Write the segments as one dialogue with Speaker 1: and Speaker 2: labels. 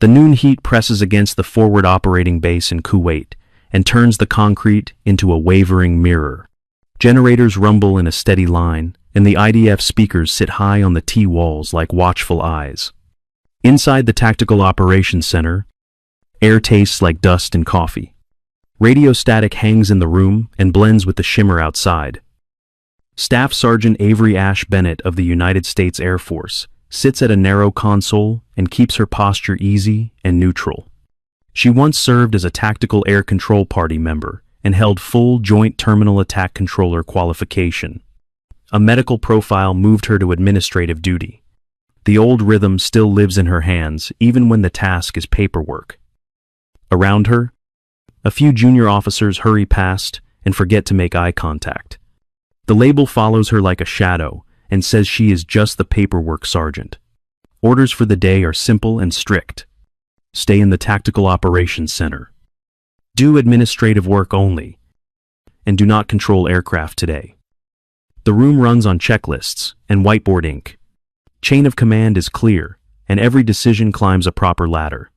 Speaker 1: The noon heat presses against the forward operating base in Kuwait and turns the concrete into a wavering mirror. Generators rumble in a steady line, and the IDF speakers sit high on the T-walls like watchful eyes. Inside the Tactical Operations Center, air tastes like dust and coffee. Radio static hangs in the room and blends with the shimmer outside. Staff Sergeant Avery Ash Bennett of the United States Air Force sits at a narrow console and keeps her posture easy and neutral. She once served as a Tactical Air Control Party member and held full Joint Terminal Attack Controller qualification. A medical profile moved her to administrative duty. The old rhythm still lives in her hands, even when the task is paperwork. Around her, a few junior officers hurry past and forget to make eye contact. The label follows her like a shadow and says she is just the paperwork sergeant. Orders for the day are simple and strict. Stay in the Tactical Operations Center. Do administrative work only. And do not control aircraft today. The room runs on checklists and whiteboard ink. Chain of command is clear, and every decision climbs a proper ladder.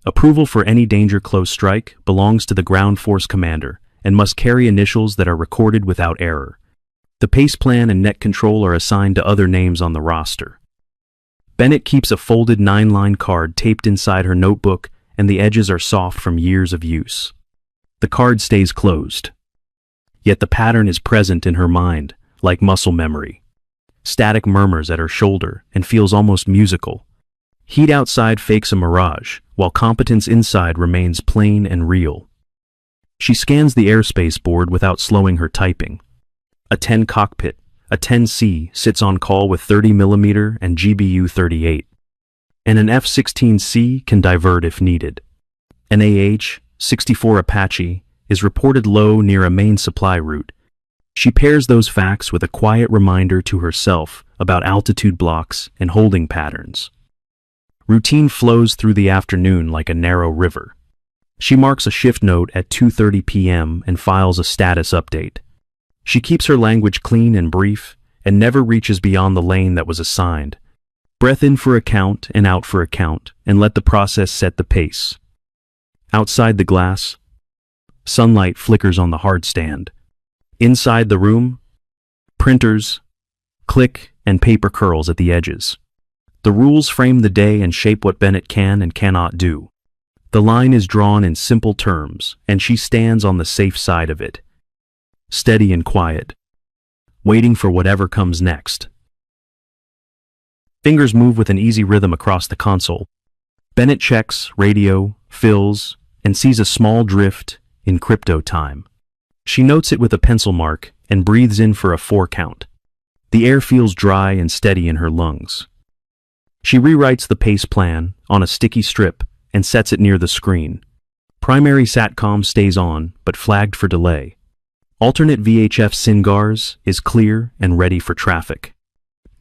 Speaker 1: Approval for any danger close strike belongs to the ground force commander and must carry initials that are recorded without error. The pace plan and net control are assigned to other names on the roster. Bennett keeps a folded 9-line card taped inside her notebook, and the edges are soft from years of use. The card stays closed. Yet the pattern is present in her mind, like muscle memory. Static murmurs at her shoulder and feels almost musical. Heat outside fakes a mirage, while competence inside remains plain and real. She scans the airspace board without slowing her typing. A 10 cockpit, a 10C, sits on call with 30mm and GBU-38. And an F-16C can divert if needed. An AH-64 Apache is reported low near a main supply route. She pairs those facts with a quiet reminder to herself about altitude blocks and holding patterns. Routine flows through the afternoon like a narrow river. She marks a shift note at 2:30 p.m. and files a status update. She keeps her language clean and brief, and never reaches beyond the lane that was assigned. Breath in for a count and out for a count, and let the process set the pace. Outside the glass, sunlight flickers on the hard stand. Inside the room, printers, click, and paper curls at the edges. The rules frame the day and shape what Bennett can and cannot do. The line is drawn in simple terms, and she stands on the safe side of it. Steady and quiet, waiting for whatever comes next. Fingers move with an easy rhythm across the console. Bennett checks, radio, fills, and sees a small drift in crypto time. She notes it with a pencil mark and breathes in for a 4 count. The air feels dry and steady in her lungs. She rewrites the pace plan on a sticky strip and sets it near the screen. Primary SATCOM stays on, but flagged for delay. Alternate VHF SINGARS is clear and ready for traffic.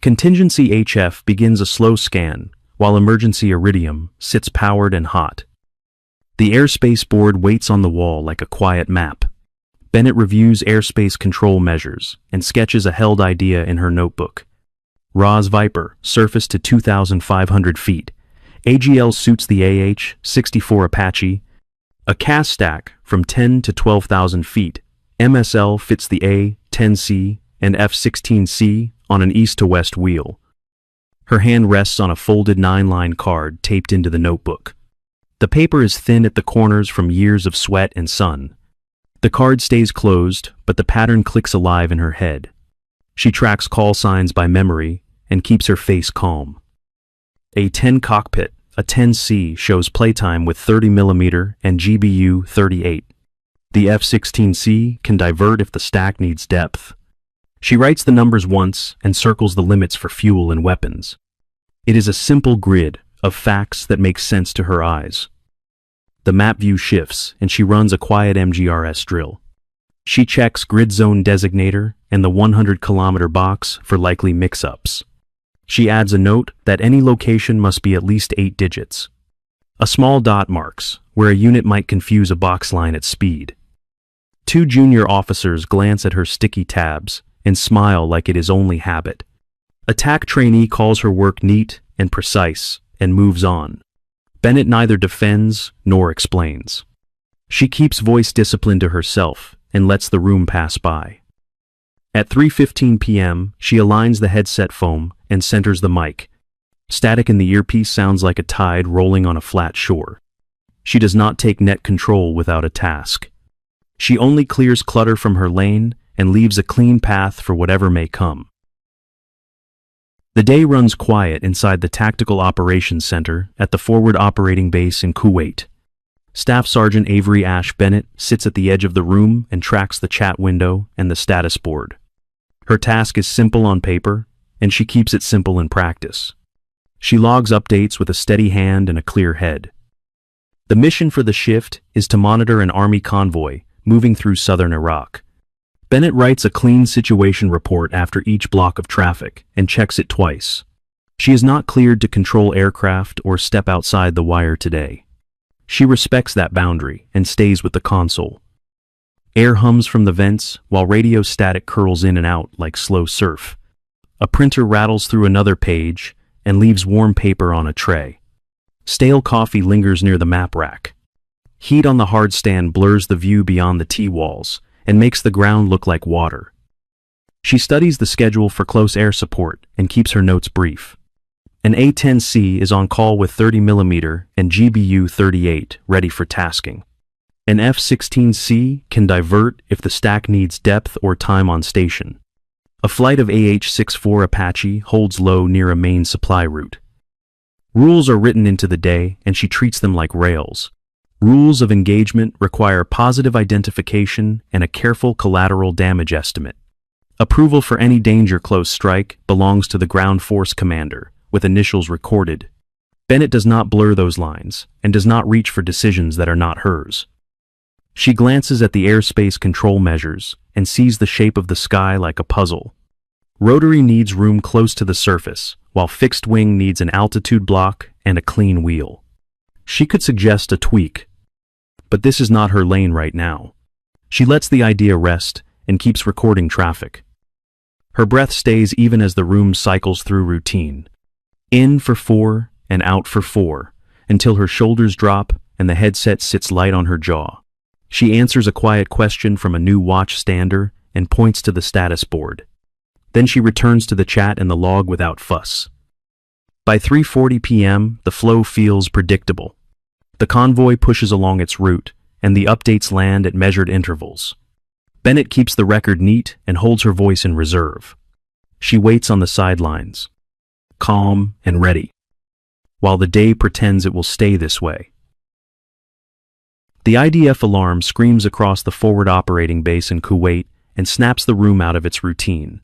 Speaker 1: Contingency HF begins a slow scan, while Emergency Iridium sits powered and hot. The airspace board waits on the wall like a quiet map. Bennett reviews airspace control measures and sketches a held idea in her notebook. RAS Viper, surface to 2,500 feet. AGL suits the AH-64 Apache. A CAS stack from 10 to 12,000 feet. MSL fits the A-10C and F-16C on an east-to-west wheel. Her hand rests on a folded 9-line card taped into the notebook. The paper is thin at the corners from years of sweat and sun. The card stays closed, but the pattern clicks alive in her head. She tracks call signs by memory and keeps her face calm. A 10 cockpit, a 10C, shows playtime with 30mm and GBU-38. The F-16C can divert if the stack needs depth. She writes the numbers once and circles the limits for fuel and weapons. It is a simple grid of facts that make sense to her eyes. The map view shifts and she runs a quiet MGRS drill. She checks grid zone designator and the 100-kilometer box for likely mix-ups. She adds a note that any location must be at least 8 digits. A small dot marks where a unit might confuse a box line at speed. 2 junior officers glance at her sticky tabs and smile like it is only habit. A TAC trainee calls her work neat and precise and moves on. Bennett neither defends nor explains. She keeps voice discipline to herself and lets the room pass by. At 3:15 p.m., she aligns the headset foam and centers the mic. Static in the earpiece sounds like a tide rolling on a flat shore. She does not take net control without a task. She only clears clutter from her lane and leaves a clean path for whatever may come. The day runs quiet inside the Tactical Operations Center at the Forward Operating Base in Kuwait. Staff Sergeant Avery Ash Bennett sits at the edge of the room and tracks the chat window and the status board. Her task is simple on paper, and she keeps it simple in practice. She logs updates with a steady hand and a clear head. The mission for the shift is to monitor an army convoy moving through southern Iraq. Bennett writes a clean situation report after each block of traffic and checks it twice. She is not cleared to control aircraft or step outside the wire today. She respects that boundary and stays with the console. Air hums from the vents while radio static curls in and out like slow surf. A printer rattles through another page and leaves warm paper on a tray. Stale coffee lingers near the map rack. Heat on the hard stand blurs the view beyond the T-walls and makes the ground look like water. She studies the schedule for close air support and keeps her notes brief. An A-10C is on call with 30mm and GBU-38 ready for tasking. An F-16C can divert if the stack needs depth or time on station. A flight of AH-64 Apache holds low near a main supply route. Rules are written into the day, and she treats them like rails. Rules of engagement require positive identification and a careful collateral damage estimate. Approval for any danger close strike belongs to the ground force commander, with initials recorded. Bennett does not blur those lines, and does not reach for decisions that are not hers. She glances at the airspace control measures and sees the shape of the sky like a puzzle. Rotary needs room close to the surface, while fixed wing needs an altitude block and a clean wheel. She could suggest a tweak, but this is not her lane right now. She lets the idea rest and keeps recording traffic. Her breath stays even as the room cycles through routine. In for 4 and out for 4, until her shoulders drop and the headset sits light on her jaw. She answers a quiet question from a new watch stander and points to the status board. Then she returns to the chat and the log without fuss. By 3:40 p.m., the flow feels predictable. The convoy pushes along its route, and the updates land at measured intervals. Bennett keeps the record neat and holds her voice in reserve. She waits on the sidelines, calm and ready, while the day pretends it will stay this way. The IDF alarm screams across the forward operating base in Kuwait and snaps the room out of its routine.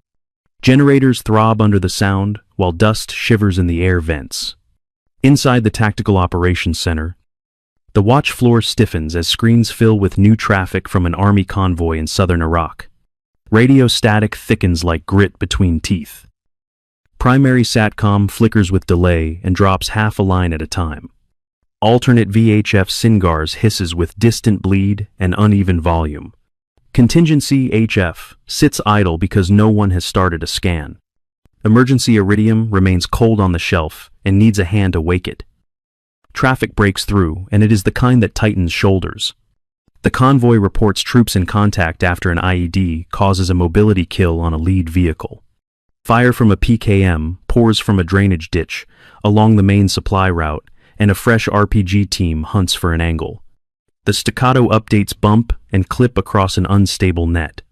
Speaker 1: Generators throb under the sound, while dust shivers in the air vents. Inside the Tactical Operations Center, the watch floor stiffens as screens fill with new traffic from an army convoy in southern Iraq. Radio static thickens like grit between teeth. Primary SATCOM flickers with delay and drops half a line at a time. Alternate VHF SINGARS hisses with distant bleed and uneven volume. Contingency HF sits idle because no one has started a scan. Emergency Iridium remains cold on the shelf and needs a hand to wake it. Traffic breaks through, and it is the kind that tightens shoulders. The convoy reports troops in contact after an IED causes a mobility kill on a lead vehicle. Fire from a PKM pours from a drainage ditch along the main supply route, and a fresh RPG team hunts for an angle. The staccato updates bump and clip across an unstable net.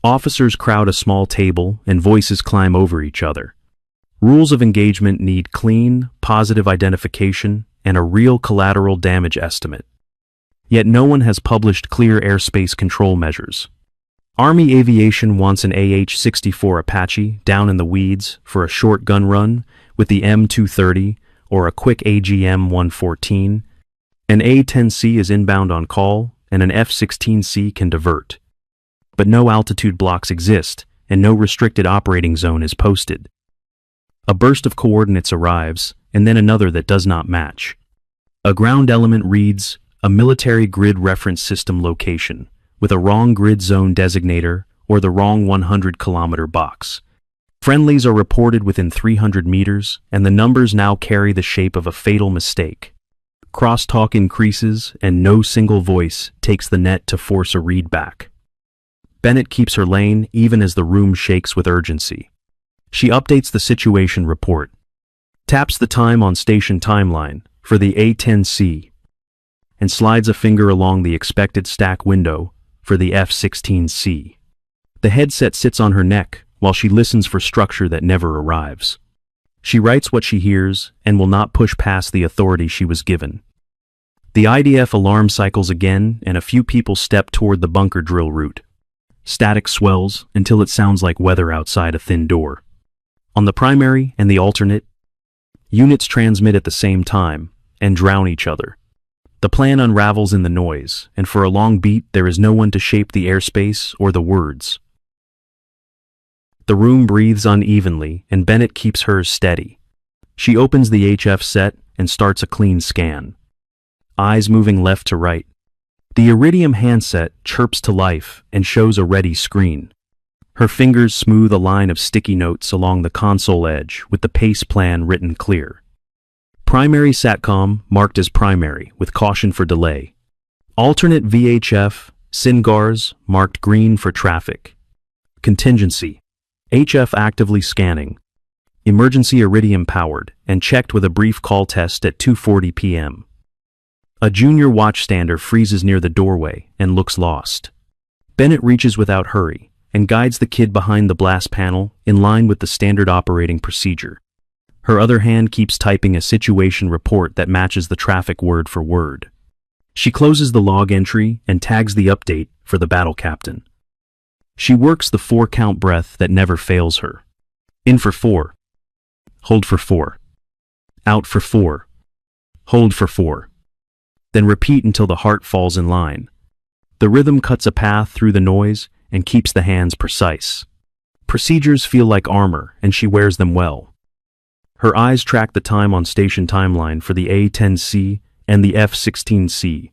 Speaker 1: Officers crowd a small table and voices climb over each other. Rules of engagement need clean, positive identification and a real collateral damage estimate. Yet no one has published clear airspace control measures. Army Aviation wants an AH-64 Apache down in the weeds for a short gun run with the M230 or a quick AGM-114. An A-10C is inbound on call, and an F-16C can divert. But no altitude blocks exist, and no restricted operating zone is posted. A burst of coordinates arrives, and then another that does not match. A ground element reads, a military grid reference system location, with a wrong grid zone designator or the wrong 100-kilometer box. Friendlies are reported within 300 meters, and the numbers now carry the shape of a fatal mistake. Crosstalk increases, and no single voice takes the net to force a read back. Bennett keeps her lane even as the room shakes with urgency. She updates the situation report, taps the time on station timeline for the A10C, and slides a finger along the expected stack window for the F16C. The headset sits on her neck while she listens for structure that never arrives. She writes what she hears and will not push past the authority she was given. The IDF alarm cycles again, and a few people step toward the bunker drill route. Static swells until it sounds like weather outside a thin door. On the primary and the alternate, units transmit at the same time and drown each other. The plan unravels in the noise, and for a long beat there is no one to shape the airspace or the words. The room breathes unevenly, and Bennett keeps hers steady. She opens the HF set and starts a clean scan. Eyes moving left to right. The Iridium handset chirps to life and shows a ready screen. Her fingers smooth a line of sticky notes along the console edge with the pace plan written clear. Primary SATCOM marked as primary with caution for delay. Alternate VHF, SINGARS marked green for traffic. Contingency. HF actively scanning. Emergency Iridium powered and checked with a brief call test at 2:40 p.m. A junior watchstander freezes near the doorway and looks lost. Bennett reaches without hurry and guides the kid behind the blast panel in line with the standard operating procedure. Her other hand keeps typing a situation report that matches the traffic word for word. She closes the log entry and tags the update for the battle captain. She works the 4-count breath that never fails her. In for 4. Hold for 4. Out for 4. Hold for 4. Then repeat until the heart falls in line. The rhythm cuts a path through the noise and keeps the hands precise. Procedures feel like armor, and she wears them well. Her eyes track the time on station timeline for the A10C and the F16C.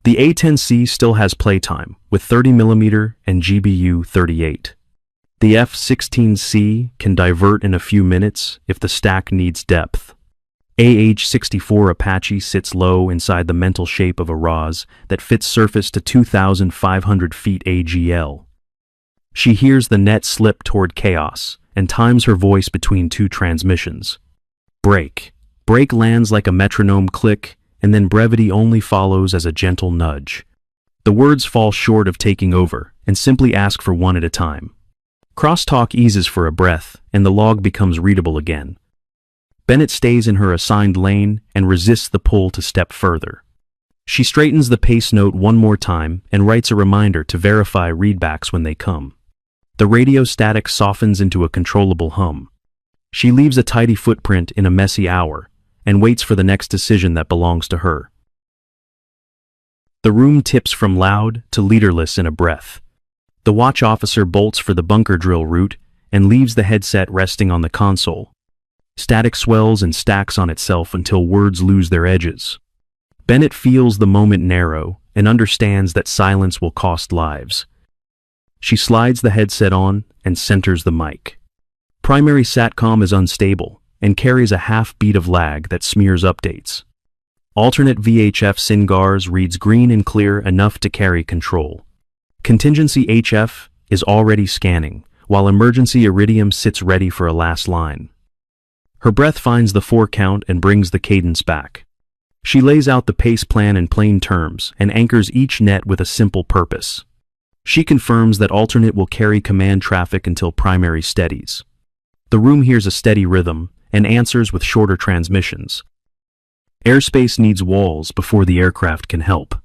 Speaker 1: The A10C still has playtime, with 30mm and GBU 38. The F16C can divert in a few minutes if the stack needs depth. AH-64 Apache sits low inside the mental shape of a ROS that fits surface to 2,500 feet AGL. She hears the net slip toward chaos and times her voice between two transmissions. Break. Break lands like a metronome click, and then brevity only follows as a gentle nudge. The words fall short of taking over and simply ask for one at a time. Crosstalk eases for a breath, and the log becomes readable again. Bennett stays in her assigned lane and resists the pull to step further. She straightens the pace note one more time and writes a reminder to verify readbacks when they come. The radio static softens into a controllable hum. She leaves a tidy footprint in a messy hour and waits for the next decision that belongs to her. The room tips from loud to leaderless in a breath. The watch officer bolts for the bunker drill route and leaves the headset resting on the console. Static swells and stacks on itself until words lose their edges. Bennett feels the moment narrow and understands that silence will cost lives. She slides the headset on and centers the mic. Primary SATCOM is unstable and carries a half beat of lag that smears updates. Alternate VHF SINGARS reads green and clear enough to carry control. Contingency HF is already scanning, while emergency Iridium sits ready for a last line. Her breath finds the 4-count and brings the cadence back. She lays out the pace plan in plain terms and anchors each net with a simple purpose. She confirms that alternate will carry command traffic until primary steadies. The room hears a steady rhythm and answers with shorter transmissions. Airspace needs walls before the aircraft can help.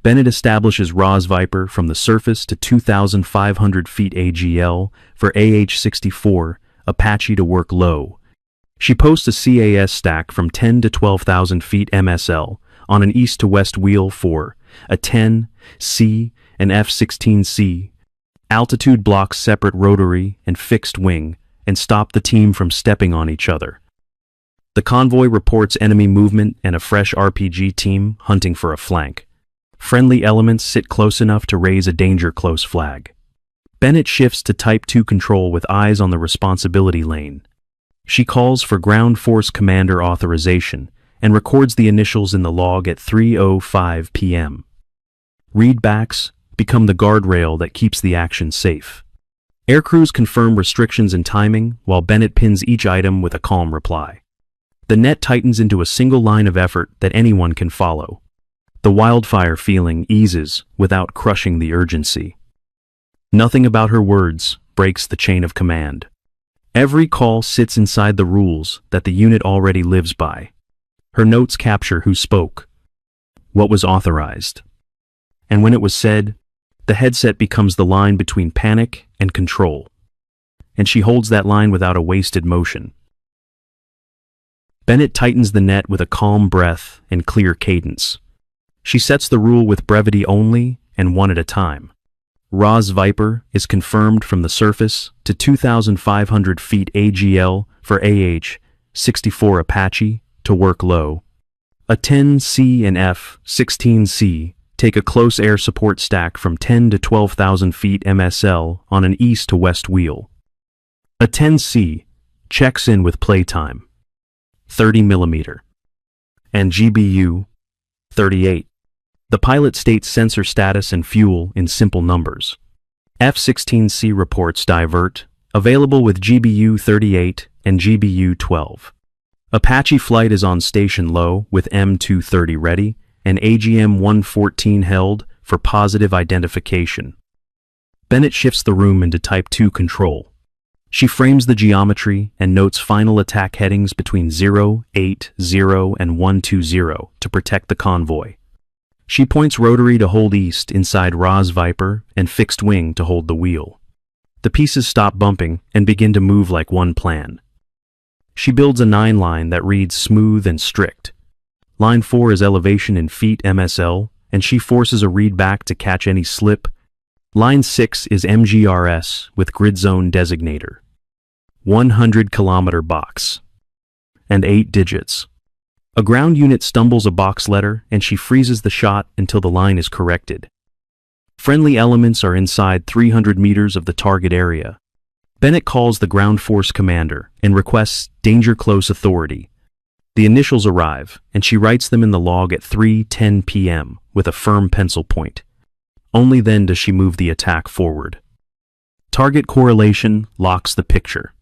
Speaker 1: Bennett establishes ROS Viper from the surface to 2,500 feet AGL for AH-64 Apache to work low. She posts a CAS stack from 10 to 12,000 feet MSL on an east to west wheel for a 10, C, and F-16C. Altitude blocks separate rotary and fixed wing and stop the team from stepping on each other. The convoy reports enemy movement and a fresh RPG team hunting for a flank. Friendly elements sit close enough to raise a danger close flag. Bennett shifts to Type 2 control with eyes on the responsibility lane. She calls for ground force commander authorization and records the initials in the log at 3:05 p.m. Readbacks become the guardrail that keeps the action safe. Aircrews confirm restrictions and timing, while Bennett pins each item with a calm reply. The net tightens into a single line of effort that anyone can follow. The wildfire feeling eases without crushing the urgency. Nothing about her words breaks the chain of command. Every call sits inside the rules that the unit already lives by. Her notes capture who spoke, what was authorized. And when it was said, the headset becomes the line between panic and control. And she holds that line without a wasted motion. Bennett tightens the net with a calm breath and clear cadence. She sets the rule with brevity only and one at a time. Ra's Viper is confirmed from the surface to 2,500 feet AGL for AH-64 Apache to work low. A 10C and F-16C take a close air support stack from 10 to 12,000 feet MSL on an east to west wheel. A 10C checks in with playtime, 30mm, and GBU 38. The pilot states sensor status and fuel in simple numbers. F-16C reports divert, available with GBU 38 and GBU 12. Apache flight is on station low with M230 ready and AGM 114 held for positive identification. Bennett shifts the room into Type 2 control. She frames the geometry and notes final attack headings between 080 and 120 to protect the convoy. She points rotary to hold east inside Ra's Viper and fixed wing to hold the wheel. The pieces stop bumping and begin to move like one plan. She builds a 9-line that reads smooth and strict. Line 4 is elevation in feet MSL, and she forces a read back to catch any slip. Line 6 is MGRS with grid zone designator. 100-kilometer box. And 8 digits. A ground unit stumbles a box letter and she freezes the shot until the line is corrected. Friendly elements are inside 300 meters of the target area. Bennett calls the ground force commander and requests danger close authority. The initials arrive and she writes them in the log at 3:10 p.m. with a firm pencil point. Only then does she move the attack forward. Target correlation locks the picture.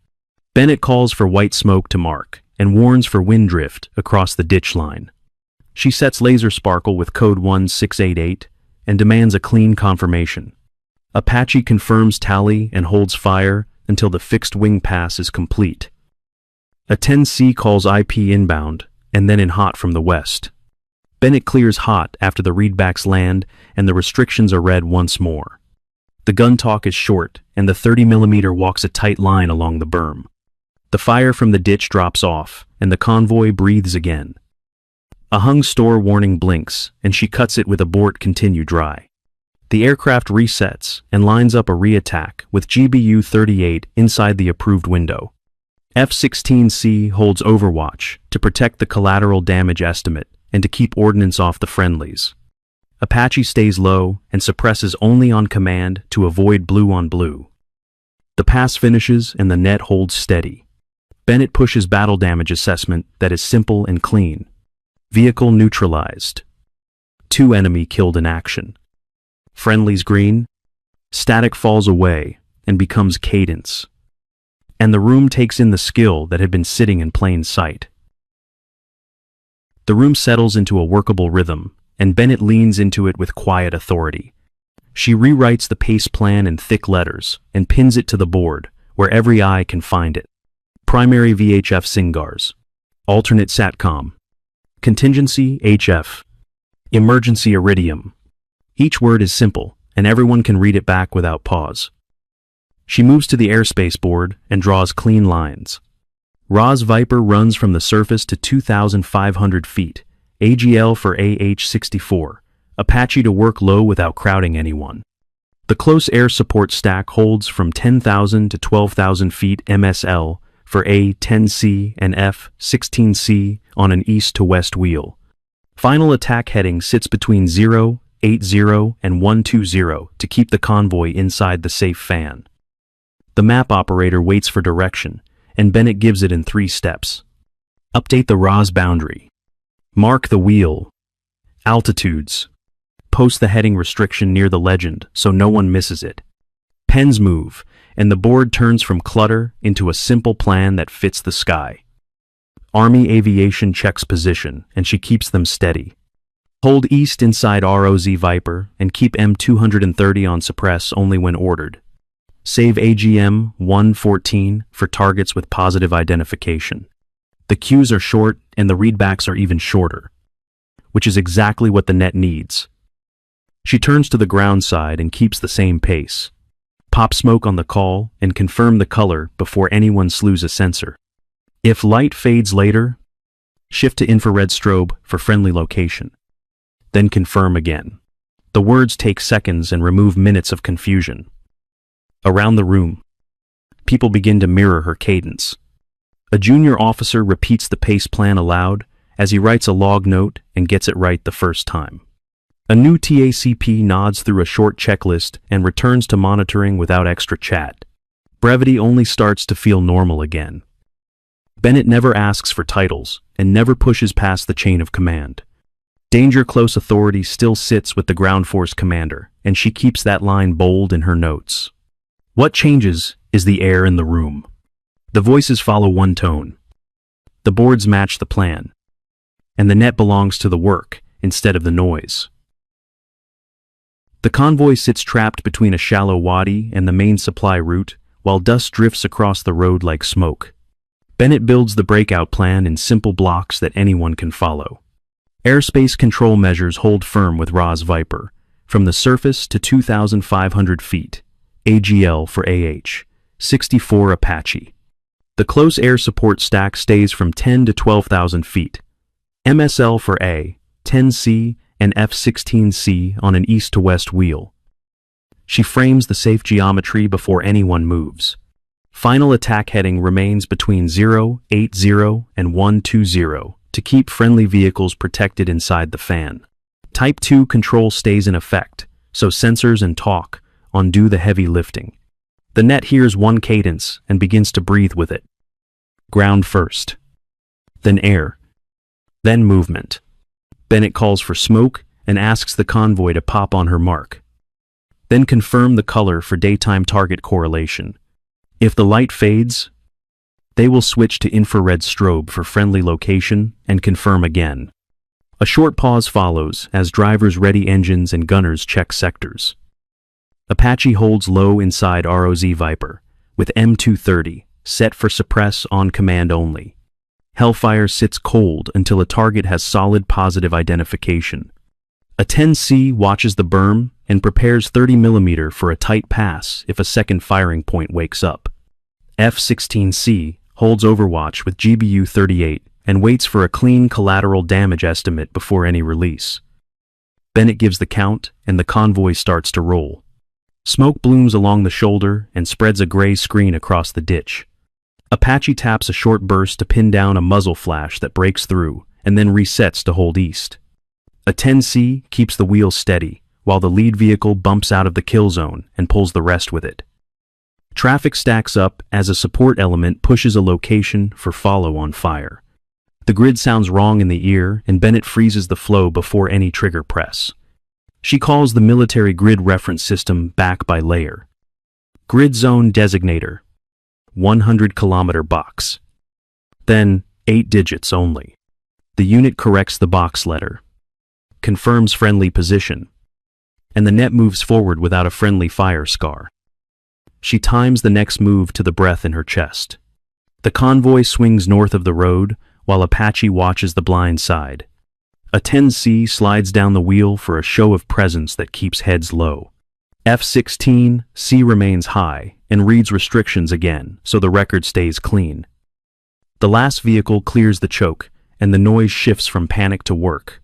Speaker 1: Bennett calls for white smoke to mark and warns for wind drift across the ditch line. She sets laser sparkle with code 1688 and demands a clean confirmation. Apache confirms tally and holds fire until the fixed wing pass is complete. A 10C calls IP inbound and then in hot from the west. Bennett clears hot after the readbacks land and the restrictions are read once more. The gun talk is short and the 30mm walks a tight line along the berm. The fire from the ditch drops off, and the convoy breathes again. A hung store warning blinks, and she cuts it with abort continue dry. The aircraft resets and lines up a re-attack with GBU 38 inside the approved window. F-16C holds overwatch to protect the collateral damage estimate and to keep ordnance off the friendlies. Apache stays low and suppresses only on command to avoid blue on blue. The pass finishes and the net holds steady. Bennett pushes battle damage assessment that is simple and clean. Vehicle neutralized. 2 enemy killed in action. Friendlies green. Static falls away and becomes cadence. And the room takes in the skill that had been sitting in plain sight. The room settles into a workable rhythm, and Bennett leans into it with quiet authority. She rewrites the pace plan in thick letters and pins it to the board where every eye can find it. Primary VHF SINGARS. Alternate SATCOM. Contingency HF. Emergency Iridium. Each word is simple, and everyone can read it back without pause. She moves to the airspace board and draws clean lines. Ra's Viper runs from the surface to 2,500 feet, AGL for AH-64, Apache to work low without crowding anyone. The close air support stack holds from 10,000 to 12,000 feet MSL for A-10C and F-16C on an east to west wheel. Final attack heading sits between 080 and 120 to keep the convoy inside the safe fan. The map operator waits for direction, and Bennett gives it in 3 steps. Update the Ra's boundary. Mark the wheel. Altitudes. Post the heading restriction near the legend so no one misses it. Pens move, and the board turns from clutter into a simple plan that fits the sky. Army Aviation checks position, and she keeps them steady. Hold east inside ROZ Viper and keep M230 on suppress only when ordered. Save AGM 114 for targets with positive identification. The cues are short and the readbacks are even shorter, which is exactly what the net needs. She turns to the ground side and keeps the same pace. Pop smoke on the call and confirm the color before anyone slews a sensor. If light fades later, shift to infrared strobe for friendly location. Then confirm again. The words take seconds and remove minutes of confusion. Around the room, people begin to mirror her cadence. A junior officer repeats the pace plan aloud as he writes a log note and gets it right the first time. A new TACP nods through a short checklist and returns to monitoring without extra chat. Brevity only starts to feel normal again. Bennett never asks for titles and never pushes past the chain of command. Danger close authority still sits with the ground force commander, and she keeps that line bold in her notes. What changes is the air in the room. The voices follow one tone. The boards match the plan, and the net belongs to the work instead of the noise. The convoy sits trapped between a shallow wadi and the main supply route, while dust drifts across the road like smoke. Bennett builds the breakout plan in simple blocks that anyone can follow. Airspace control measures hold firm with ROZ Viper, from the surface to 2,500 feet, AGL for AH, 64 Apache. The close air support stack stays from 10 to 12,000 feet, MSL for A, 10C, and F-16C on an east to west wheel. She frames the safe geometry before anyone moves. Final attack heading remains between 080 and 120 to keep friendly vehicles protected inside the fan. Type 2 control stays in effect, so sensors and TOC undo the heavy lifting. The net hears one cadence and begins to breathe with it. Ground first, then air, then movement. Bennett calls for smoke and asks the convoy to pop on her mark. Then confirm the color for daytime target correlation. If the light fades, they will switch to infrared strobe for friendly location and confirm again. A short pause follows as drivers ready engines and gunners check sectors. Apache holds low inside ROZ Viper, with M230 set for suppress on command only. Hellfire sits cold until a target has solid positive identification. A 10C watches the berm and prepares 30mm for a tight pass if a second firing point wakes up. F-16C holds overwatch with GBU-38 and waits for a clean collateral damage estimate before any release. Bennett gives the count and the convoy starts to roll. Smoke blooms along the shoulder and spreads a gray screen across the ditch. Apache taps a short burst to pin down a muzzle flash that breaks through and then resets to hold east. A 10C keeps the wheel steady while the lead vehicle bumps out of the kill zone and pulls the rest with it. Traffic stacks up as a support element pushes a location for follow on fire. The grid sounds wrong in the ear and Bennett freezes the flow before any trigger press. She calls the military grid reference system back by layer. Grid zone designator, 100-kilometer box. Then 8 digits only. The unit corrects the box letter, confirms friendly position, and the net moves forward without a friendly fire scar. She times the next move to the breath in her chest. The convoy swings north of the road while Apache watches the blind side. A 10C slides down the wheel for a show of presence that keeps heads low. F-16C remains high and reads restrictions again, so the record stays clean. The last vehicle clears the choke, and the noise shifts from panic to work.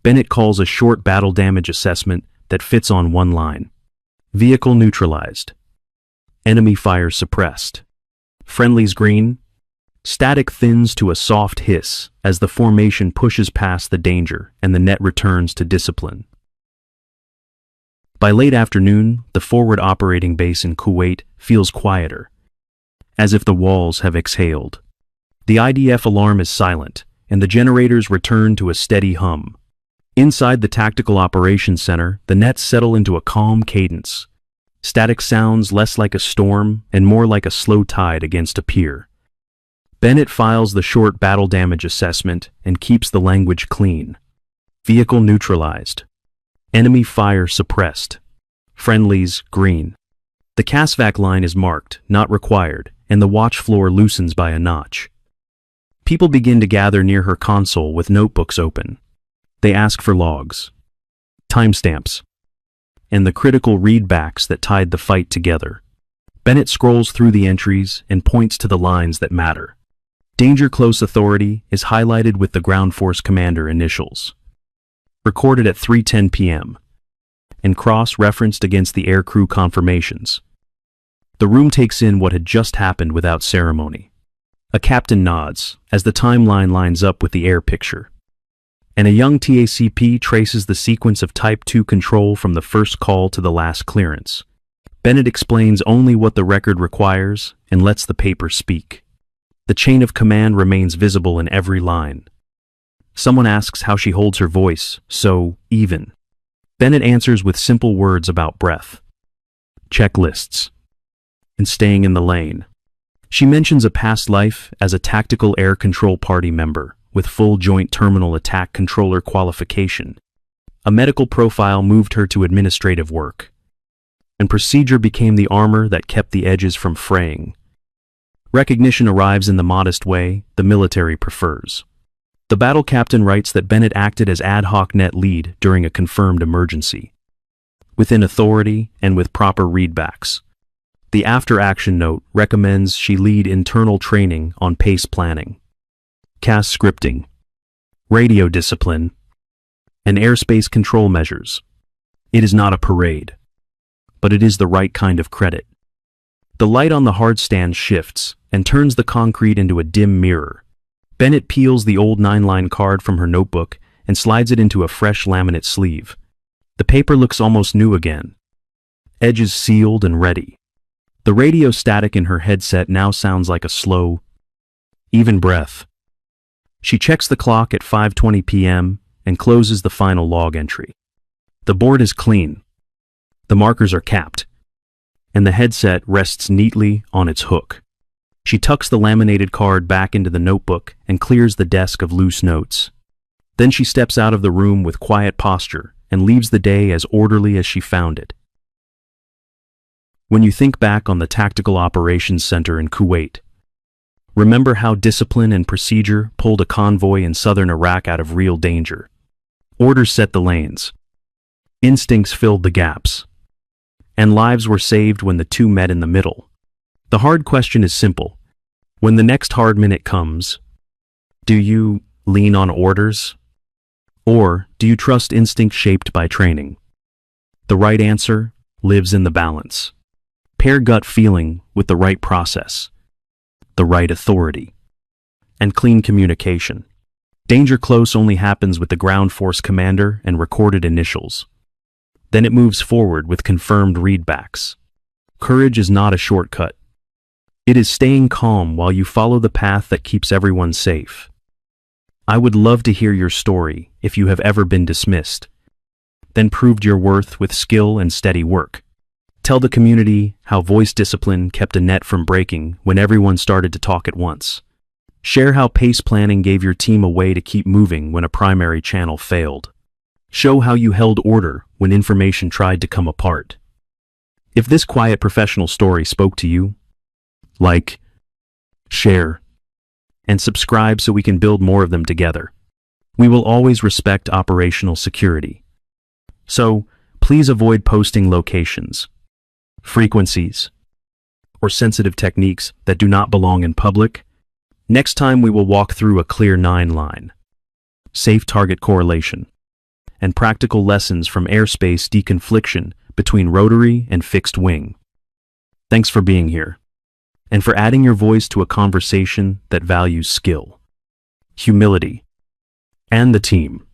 Speaker 1: Bennett calls a short battle damage assessment that fits on one line. Vehicle neutralized. Enemy fire suppressed. Friendlies green. Static thins to a soft hiss as the formation pushes past the danger and the net returns to discipline. By late afternoon, the forward operating base in Kuwait feels quieter, as if the walls have exhaled. The IDF alarm is silent, and the generators return to a steady hum. Inside the Tactical Operations Center, the nets settle into a calm cadence. Static sounds less like a storm and more like a slow tide against a pier. Bennett files the short battle damage assessment and keeps the language clean. Vehicle neutralized. Enemy fire suppressed. Friendlies green. The CASVAC line is marked, not required, and the watch floor loosens by a notch. People begin to gather near her console with notebooks open. They ask for logs, timestamps, and the critical readbacks that tied the fight together. Bennett scrolls through the entries and points to the lines that matter. Danger Close Authority is highlighted with the Ground Force Commander initials. Recorded at 3:10 p.m. and cross-referenced against the aircrew confirmations. The room takes in what had just happened without ceremony. A captain nods as the timeline lines up with the air picture. And a young TACP traces the sequence of Type 2 control from the first call to the last clearance. Bennett explains only what the record requires and lets the paper speak. The chain of command remains visible in every line. Someone asks how she holds her voice so even. Bennett answers with simple words about breath, checklists, and staying in the lane. She mentions a past life as a tactical air control party member with full joint terminal attack controller qualification. A medical profile moved her to administrative work, and procedure became the armor that kept the edges from fraying. Recognition arrives in the modest way the military prefers. The battle captain writes that Bennett acted as ad hoc net lead during a confirmed emergency, within authority and with proper readbacks. The after-action note recommends she lead internal training on pace planning, CAS scripting, radio discipline, and airspace control measures. It is not a parade, but it is the right kind of credit. The light on the hard stand shifts and turns the concrete into a dim mirror. Bennett peels the old 9-line card from her notebook and slides it into a fresh laminate sleeve. The paper looks almost new again, edges sealed and ready. The radio static in her headset now sounds like a slow, even breath. She checks the clock at 5:20 p.m. and closes the final log entry. The board is clean. The markers are capped, and the headset rests neatly on its hook. She tucks the laminated card back into the notebook and clears the desk of loose notes. Then she steps out of the room with quiet posture and leaves the day as orderly as she found it. When you think back on the Tactical Operations Center in Kuwait, remember how discipline and procedure pulled a convoy in southern Iraq out of real danger. Orders set the lanes. Instincts filled the gaps. And lives were saved when the two met in the middle. The hard question is simple. When the next hard minute comes, do you lean on orders? Or do you trust instinct shaped by training? The right answer lives in the balance. Pair gut feeling with the right process, the right authority, and clean communication. Danger close only happens with the ground force commander and recorded initials. Then it moves forward with confirmed readbacks. Courage is not a shortcut. It is staying calm while you follow the path that keeps everyone safe. I would love to hear your story if you have ever been dismissed, then proved your worth with skill and steady work. Tell the community how voice discipline kept a net from breaking when everyone started to talk at once. Share how pace planning gave your team a way to keep moving when a primary channel failed. Show how you held order when information tried to come apart. If this quiet professional story spoke to you, like, share, and subscribe so we can build more of them together. We will always respect operational security. So, please avoid posting locations, frequencies, or sensitive techniques that do not belong in public. Next time we will walk through a clear 9-line, safe target correlation, and practical lessons from airspace deconfliction between rotary and fixed wing. Thanks for being here, and for adding your voice to a conversation that values skill, humility, and the team.